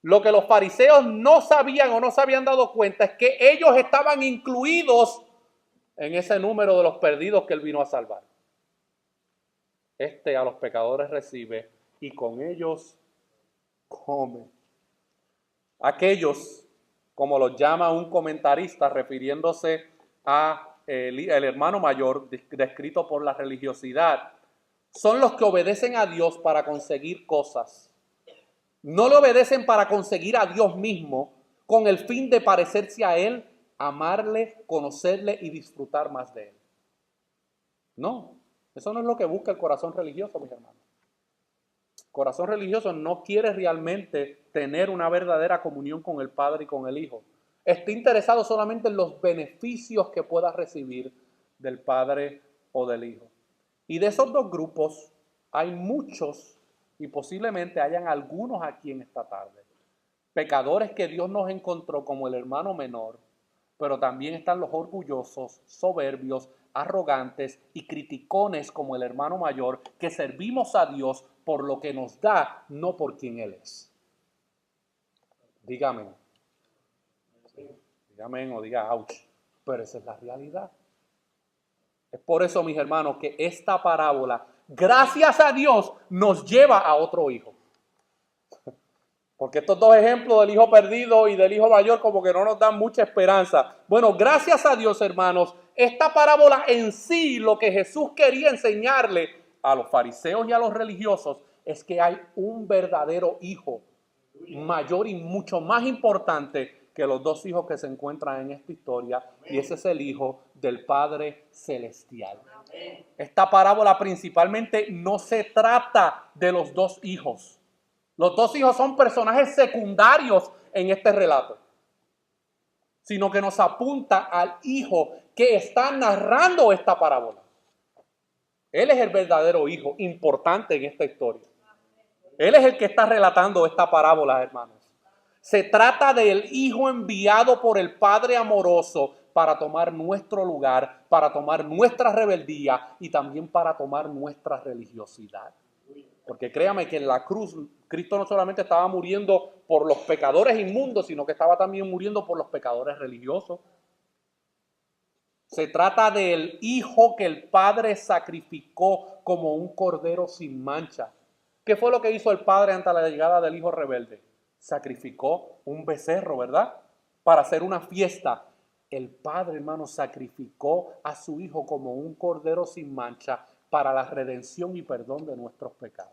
Lo que los fariseos no sabían o no se habían dado cuenta es que ellos estaban incluidos en ese número de los perdidos que él vino a salvar. A los pecadores recibe y con ellos come. Aquellos, como los llama un comentarista refiriéndose a el hermano mayor descrito por la religiosidad, son los que obedecen a Dios para conseguir cosas. No le obedecen para conseguir a Dios mismo con el fin de parecerse a Él, amarle, conocerle y disfrutar más de Él. No. Eso no es lo que busca el corazón religioso, mis hermanos. El corazón religioso no quiere realmente tener una verdadera comunión con el Padre y con el Hijo. Está interesado solamente en los beneficios que pueda recibir del Padre o del Hijo. Y de esos dos grupos hay muchos y posiblemente hayan algunos aquí en esta tarde. Pecadores que Dios nos encontró como el hermano menor, pero también están los orgullosos, soberbios, arrogantes y criticones como el hermano mayor, que servimos a Dios por lo que nos da, no por quien Él es. Dígame. Dígame o diga ouch. Pero esa es la realidad. Es por eso, mis hermanos, que esta parábola, gracias a Dios, nos lleva a otro hijo. Porque estos dos ejemplos del hijo perdido y del hijo mayor como que no nos dan mucha esperanza. Bueno, gracias a Dios, hermanos, esta parábola en sí, lo que Jesús quería enseñarle a los fariseos y a los religiosos es que hay un verdadero hijo mayor y mucho más importante que los dos hijos que se encuentran en esta historia, y ese es el hijo del Padre Celestial. Esta parábola principalmente no se trata de los dos hijos. Los dos hijos son personajes secundarios en este relato, sino que nos apunta al hijo que está narrando esta parábola. Él es el verdadero hijo importante en esta historia. Él es el que está relatando esta parábola, hermanos. Se trata del hijo enviado por el Padre amoroso para tomar nuestro lugar, para tomar nuestra rebeldía y también para tomar nuestra religiosidad. Porque créame que en la cruz Cristo no solamente estaba muriendo por los pecadores inmundos, sino que estaba también muriendo por los pecadores religiosos. Se trata del hijo que el Padre sacrificó como un cordero sin mancha. ¿Qué fue lo que hizo el Padre ante la llegada del hijo rebelde? Sacrificó un becerro, ¿verdad? Para hacer una fiesta. El Padre, hermano, sacrificó a su hijo como un cordero sin mancha para la redención y perdón de nuestros pecados.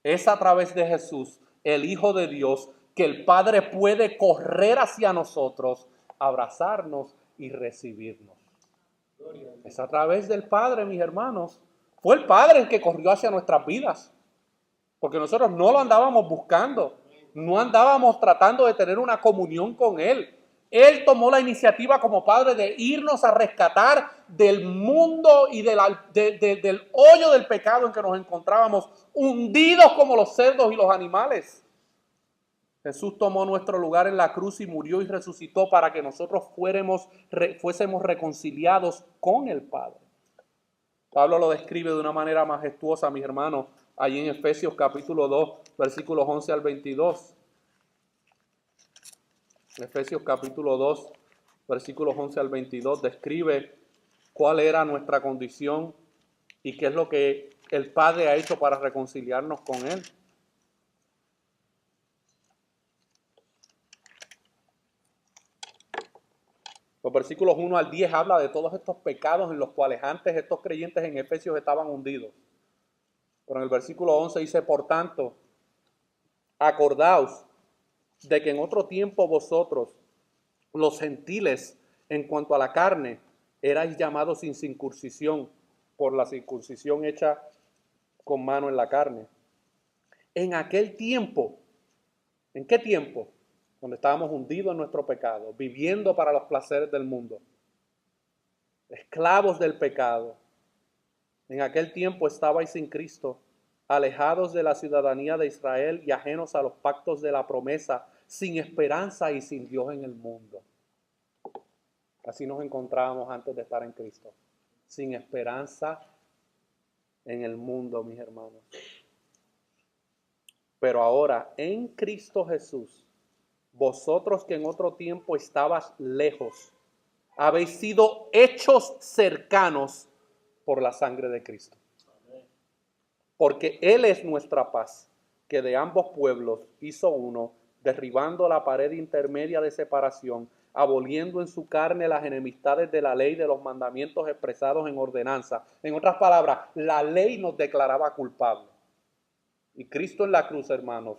Es a través de Jesús, el Hijo de Dios, que el Padre puede correr hacia nosotros, abrazarnos y recibirnos. Es a través del Padre, mis hermanos. Fue el Padre el que corrió hacia nuestras vidas, porque nosotros no lo andábamos buscando, no andábamos tratando de tener una comunión con Él. Él tomó la iniciativa como Padre de irnos a rescatar del mundo y del hoyo del pecado en que nos encontrábamos, hundidos como los cerdos y los animales. Jesús tomó nuestro lugar en la cruz y murió y resucitó para que nosotros fuésemos reconciliados con el Padre. Pablo lo describe de una manera majestuosa, mis hermanos, allí en Efesios capítulo 2, versículos 11 al 22. Efesios capítulo 2, versículos 11 al 22, describe cuál era nuestra condición y qué es lo que el Padre ha hecho para reconciliarnos con Él. Los versículos 1 al 10 habla de todos estos pecados en los cuales antes estos creyentes en Efesios estaban hundidos. Pero en el versículo 11 dice, por tanto, acordaos de que en otro tiempo vosotros, los gentiles, en cuanto a la carne, erais llamados sin circuncisión, por la circuncisión hecha con mano en la carne. En aquel tiempo, ¿en qué tiempo? Donde estábamos hundidos en nuestro pecado, viviendo para los placeres del mundo, esclavos del pecado. En aquel tiempo estabais sin Cristo, alejados de la ciudadanía de Israel y ajenos a los pactos de la promesa, sin esperanza y sin Dios en el mundo. Así nos encontrábamos antes de estar en Cristo, sin esperanza en el mundo, mis hermanos. Pero ahora, en Cristo Jesús, vosotros que en otro tiempo estabas lejos, habéis sido hechos cercanos por la sangre de Cristo. Porque Él es nuestra paz, que de ambos pueblos hizo uno, derribando la pared intermedia de separación, aboliendo en su carne las enemistades de la ley de los mandamientos expresados en ordenanza. En otras palabras, la ley nos declaraba culpables. Y Cristo en la cruz, hermanos,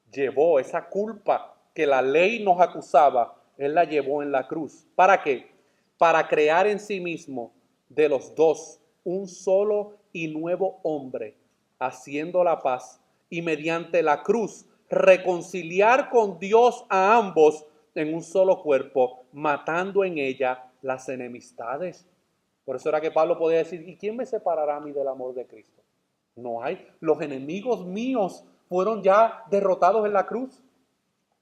llevó esa culpa que la ley nos acusaba, Él la llevó en la cruz. ¿Para qué? Para crear en sí mismo de los dos un solo y nuevo hombre, haciendo la paz, y mediante la cruz reconciliar con Dios a ambos en un solo cuerpo, matando en ella las enemistades. Por eso era que Pablo podía decir, ¿y quién me separará a mí del amor de Cristo? No hay. Los enemigos míos fueron ya derrotados en la cruz.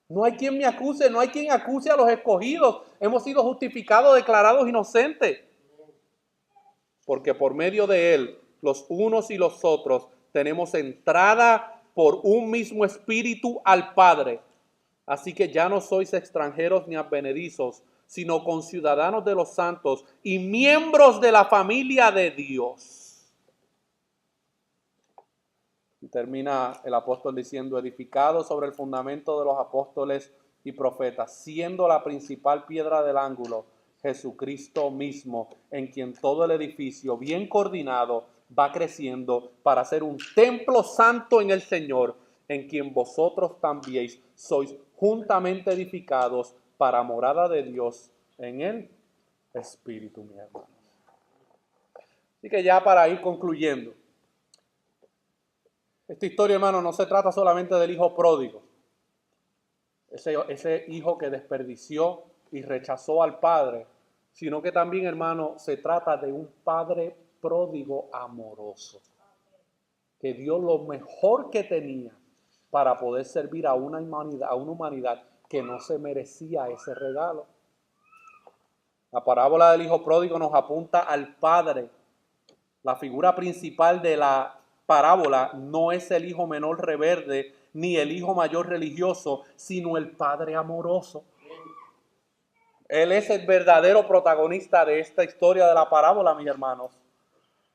No hay quien me acuse, no hay quien acuse a los escogidos. Hemos sido justificados, declarados inocentes. Porque por medio de Él, los unos y los otros, tenemos entrada por un mismo espíritu al Padre. Así que ya no sois extranjeros ni advenedizos, sino conciudadanos de los santos y miembros de la familia de Dios. Y termina el apóstol diciendo, edificado sobre el fundamento de los apóstoles y profetas, siendo la principal piedra del ángulo Jesucristo mismo, en quien todo el edificio bien coordinado va creciendo para ser un templo santo en el Señor, en quien vosotros también sois juntamente edificados para morada de Dios en el Espíritu, mi hermano. Así que ya para ir concluyendo, esta historia, hermano, no se trata solamente del hijo pródigo, ese hijo que desperdició y rechazó al padre, sino que también, hermano, se trata de un padre pródigo amoroso, que dio lo mejor que tenía para poder servir a una humanidad que no se merecía ese regalo. La parábola del hijo pródigo nos apunta al padre. La figura principal de la parábola no es el hijo menor rebelde ni el hijo mayor religioso, sino el padre amoroso. Él es el verdadero protagonista de esta historia de la parábola, mis hermanos.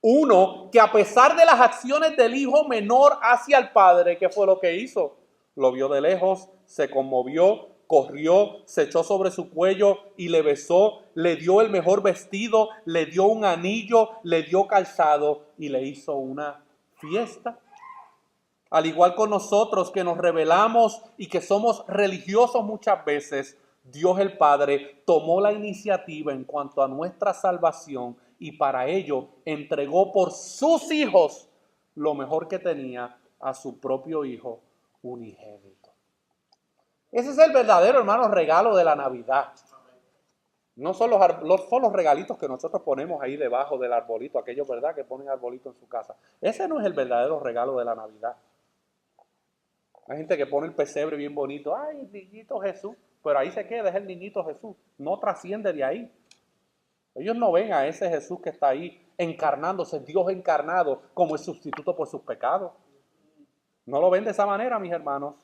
Uno que a pesar de las acciones del hijo menor hacia el padre, ¿qué fue lo que hizo? Lo vio de lejos, se conmovió, corrió, se echó sobre su cuello y le besó, le dio el mejor vestido, le dio un anillo, le dio calzado y le hizo una fiesta. Al igual con nosotros que nos rebelamos y que somos religiosos muchas veces, Dios el Padre tomó la iniciativa en cuanto a nuestra salvación y para ello entregó por sus hijos lo mejor que tenía, a su propio hijo unigénito. Ese es el verdadero, hermano, regalo de la Navidad. No son los regalitos que nosotros ponemos ahí debajo del arbolito, aquellos, ¿verdad?, que ponen arbolito en su casa. Ese no es el verdadero regalo de la Navidad. Hay gente que pone el pesebre bien bonito, ay, niñito Jesús, pero ahí se queda, es el niñito Jesús, no trasciende de ahí. Ellos no ven a ese Jesús que está ahí encarnándose, Dios encarnado como el sustituto por sus pecados. No lo ven de esa manera, mis hermanos.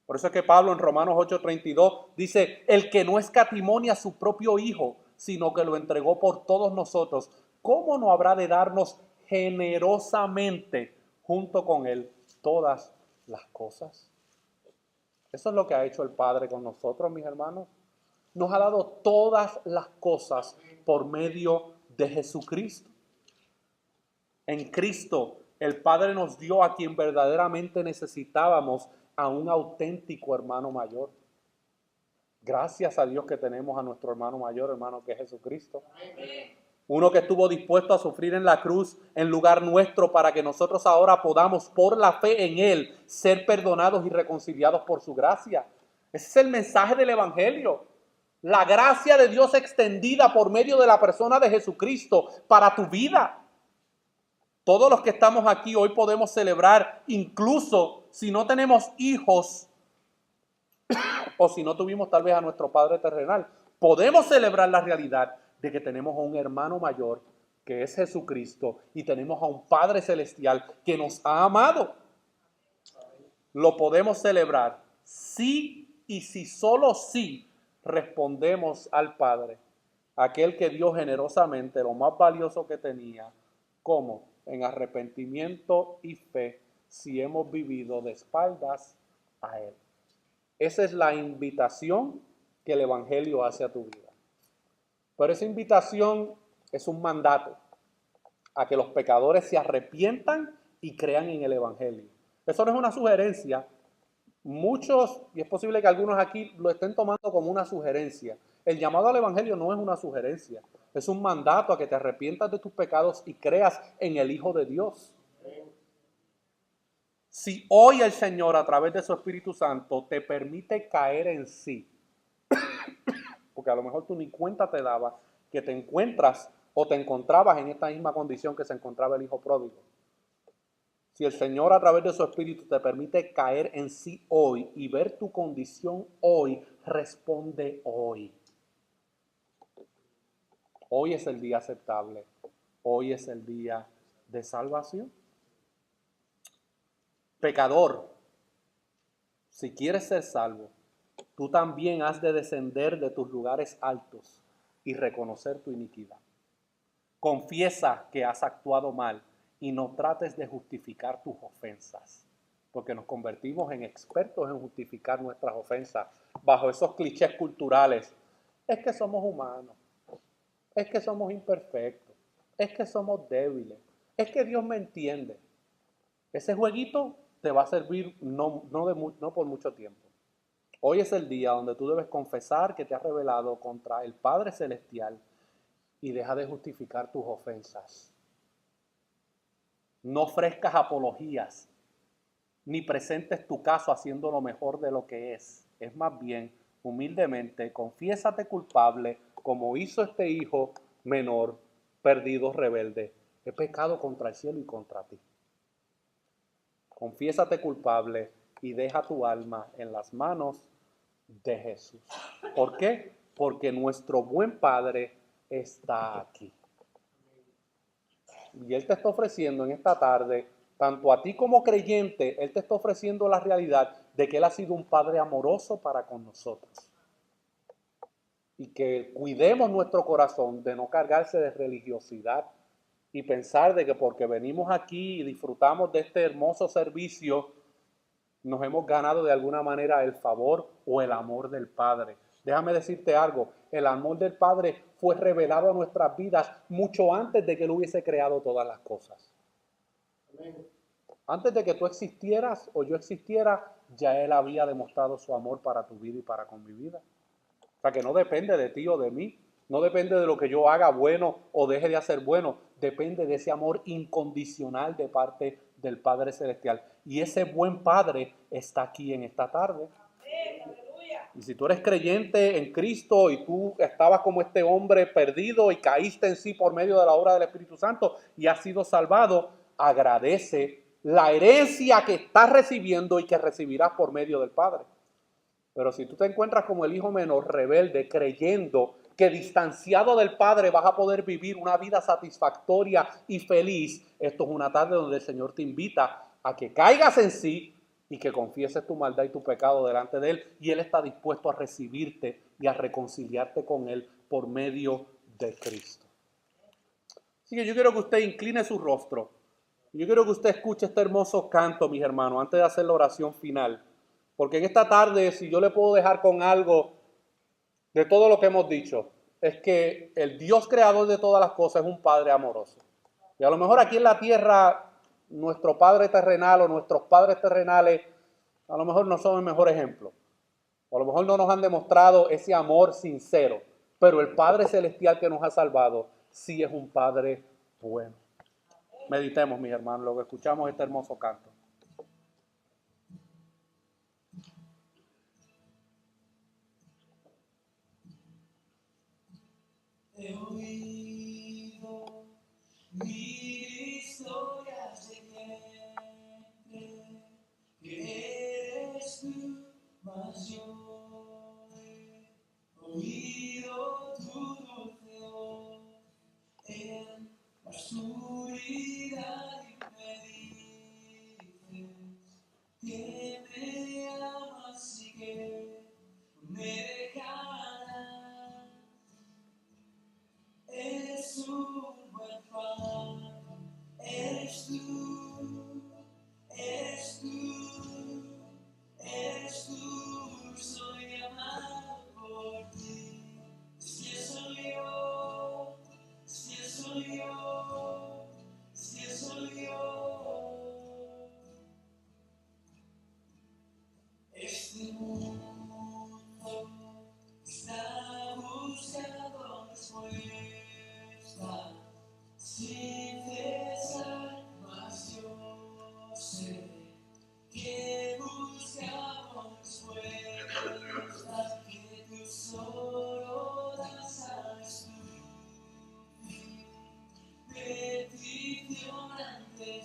Por eso es que Pablo en Romanos 8:32 dice, el que no escatimó a su propio Hijo, sino que lo entregó por todos nosotros, ¿cómo no habrá de darnos generosamente junto con Él todas las cosas? Eso es lo que ha hecho el Padre con nosotros, mis hermanos. Nos ha dado todas las cosas por medio de Jesucristo. En Cristo, el Padre nos dio a quien verdaderamente necesitábamos, a un auténtico hermano mayor. Gracias a Dios que tenemos a nuestro hermano mayor, hermano, que es Jesucristo. Uno que estuvo dispuesto a sufrir en la cruz en lugar nuestro para que nosotros ahora podamos, por la fe en Él, ser perdonados y reconciliados por su gracia. Ese es el mensaje del Evangelio. La gracia de Dios extendida por medio de la persona de Jesucristo para tu vida. Todos los que estamos aquí hoy podemos celebrar, incluso si no tenemos hijos o si no tuvimos tal vez a nuestro Padre terrenal, podemos celebrar la realidad de que tenemos a un hermano mayor que es Jesucristo y tenemos a un Padre celestial que nos ha amado. Lo podemos celebrar sí y si solo sí respondemos al Padre, aquel que dio generosamente lo más valioso que tenía. ¿Cómo? En arrepentimiento y fe, si hemos vivido de espaldas a Él. Esa es la invitación que el Evangelio hace a tu vida. Pero esa invitación es un mandato a que los pecadores se arrepientan y crean en el Evangelio. Eso no es una sugerencia. Muchos, y es posible que algunos aquí lo estén tomando como una sugerencia. El llamado al Evangelio no es una sugerencia. Es un mandato a que te arrepientas de tus pecados y creas en el Hijo de Dios. Si hoy el Señor, a través de su Espíritu Santo, te permite caer en sí, porque a lo mejor tú ni cuenta te dabas que te encuentras o te encontrabas en esta misma condición que se encontraba el Hijo pródigo. Si el Señor, a través de su Espíritu, te permite caer en sí hoy y ver tu condición hoy, responde hoy. Hoy es el día aceptable. Hoy es el día de salvación. Pecador, si quieres ser salvo, tú también has de descender de tus lugares altos y reconocer tu iniquidad. Confiesa que has actuado mal y no trates de justificar tus ofensas, porque nos convertimos en expertos en justificar nuestras ofensas bajo esos clichés culturales. Es que somos humanos. Es que somos imperfectos, es que somos débiles, es que Dios me entiende. Ese jueguito te va a servir no por mucho tiempo. Hoy es el día donde tú debes confesar que te has rebelado contra el Padre Celestial y deja de justificar tus ofensas. No ofrezcas apologías, ni presentes tu caso haciendo lo mejor de lo que es. Es más bien, humildemente, confiésate culpable, como hizo este hijo menor, perdido, rebelde. He pecado contra el cielo y contra ti. Confiésate culpable y deja tu alma en las manos de Jesús. ¿Por qué? Porque nuestro buen Padre está aquí. Y Él te está ofreciendo en esta tarde, tanto a ti como creyente, Él te está ofreciendo la realidad de que Él ha sido un Padre amoroso para con nosotros. Y que cuidemos nuestro corazón de no cargarse de religiosidad y pensar de que porque venimos aquí y disfrutamos de este hermoso servicio, nos hemos ganado de alguna manera el favor o el amor del Padre. Déjame decirte algo, el amor del Padre fue revelado a nuestras vidas mucho antes de que Él hubiese creado todas las cosas. Antes de que tú existieras o yo existiera, ya Él había demostrado su amor para tu vida y para con mi vida. O sea que no depende de ti o de mí, no depende de lo que yo haga bueno o deje de hacer bueno, depende de ese amor incondicional de parte del Padre Celestial. Y ese buen Padre está aquí en esta tarde. Y si tú eres creyente en Cristo y tú estabas como este hombre perdido y caíste en sí por medio de la obra del Espíritu Santo y has sido salvado, agradece la herencia que estás recibiendo y que recibirás por medio del Padre. Pero si tú te encuentras como el hijo menor rebelde, creyendo que distanciado del Padre vas a poder vivir una vida satisfactoria y feliz, esto es una tarde donde el Señor te invita a que caigas en sí y que confieses tu maldad y tu pecado delante de Él, y Él está dispuesto a recibirte y a reconciliarte con Él por medio de Cristo. Así que yo quiero que usted incline su rostro. Yo quiero que usted escuche este hermoso canto, mis hermanos, antes de hacer la oración final. Porque en esta tarde, si yo le puedo dejar con algo de todo lo que hemos dicho, es que el Dios creador de todas las cosas es un Padre amoroso. Y a lo mejor aquí en la tierra, nuestro Padre terrenal o nuestros padres terrenales, a lo mejor no son el mejor ejemplo. O a lo mejor no nos han demostrado ese amor sincero. Pero el Padre celestial que nos ha salvado, sí es un Padre bueno. Meditemos, mis hermanos, lo que escuchamos este hermoso canto. He oído mil historias de gente que eres tú, mas yo he oído tu dulce voz en la oscuridad y me dices que me amas y que me dejarás. Eres un buen Padre, eres tú, eres tú, eres tú, soy amado por ti. Si soy yo, si soy yo, si soy yo. Este mundo está buscando respuesta sin cesar, mas yo sé que buscamos respuestas que tú solo das, sabes tú. Petición ante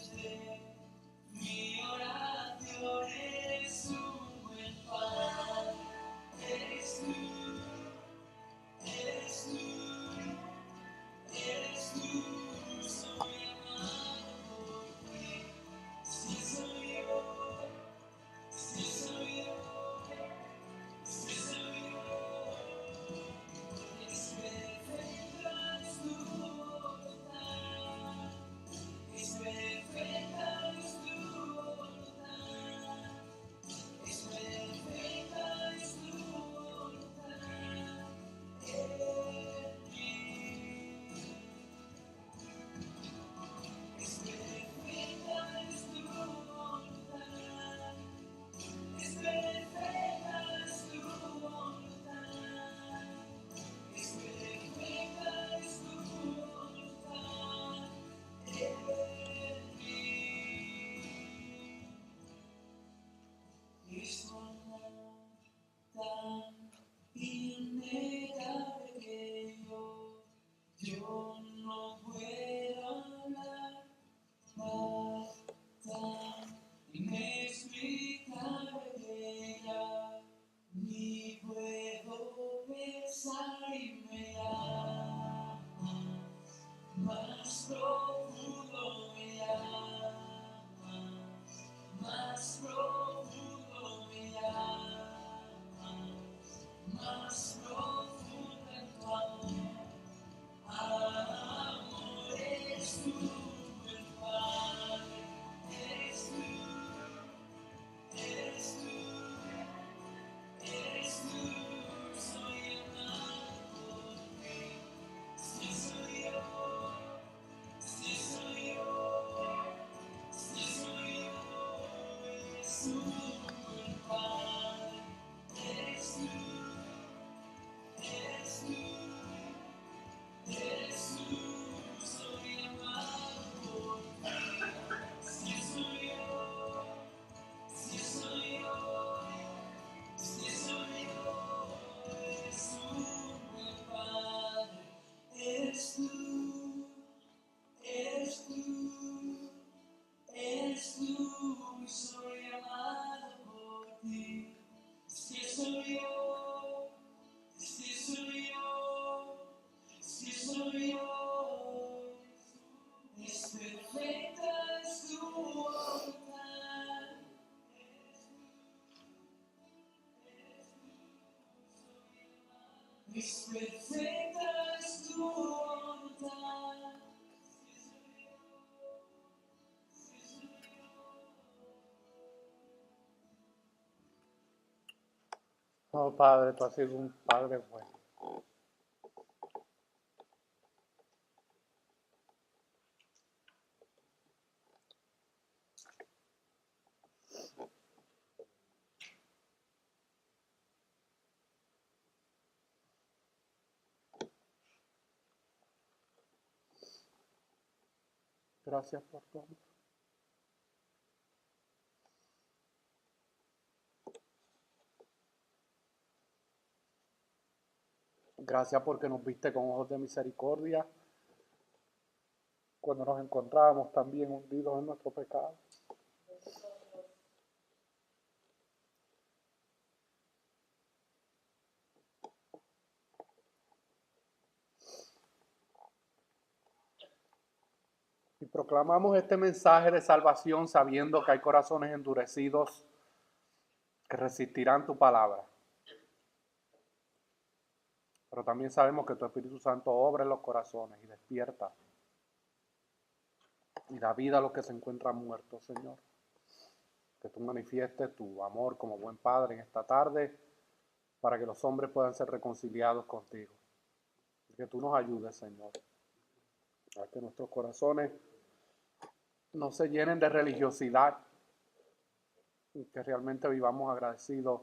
es perfecta, es tu voluntad. Es perfecta, es tu voluntad. Oh, Padre, tú has sido un Padre bueno. Gracias por todo. Gracias porque nos viste con ojos de misericordia cuando nos encontrábamos también hundidos en nuestro pecado. Y proclamamos este mensaje de salvación sabiendo que hay corazones endurecidos que resistirán tu palabra. Pero también sabemos que tu Espíritu Santo obra en los corazones y despierta y da vida a los que se encuentran muertos, Señor. Que tú manifiestes tu amor como buen Padre en esta tarde para que los hombres puedan ser reconciliados contigo. Y que tú nos ayudes, Señor, a que nuestros corazones no se llenen de religiosidad y que realmente vivamos agradecidos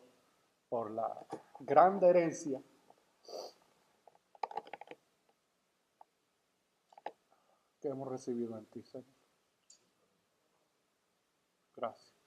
por la grande herencia que hemos recibido en ti, Señor. Gracias.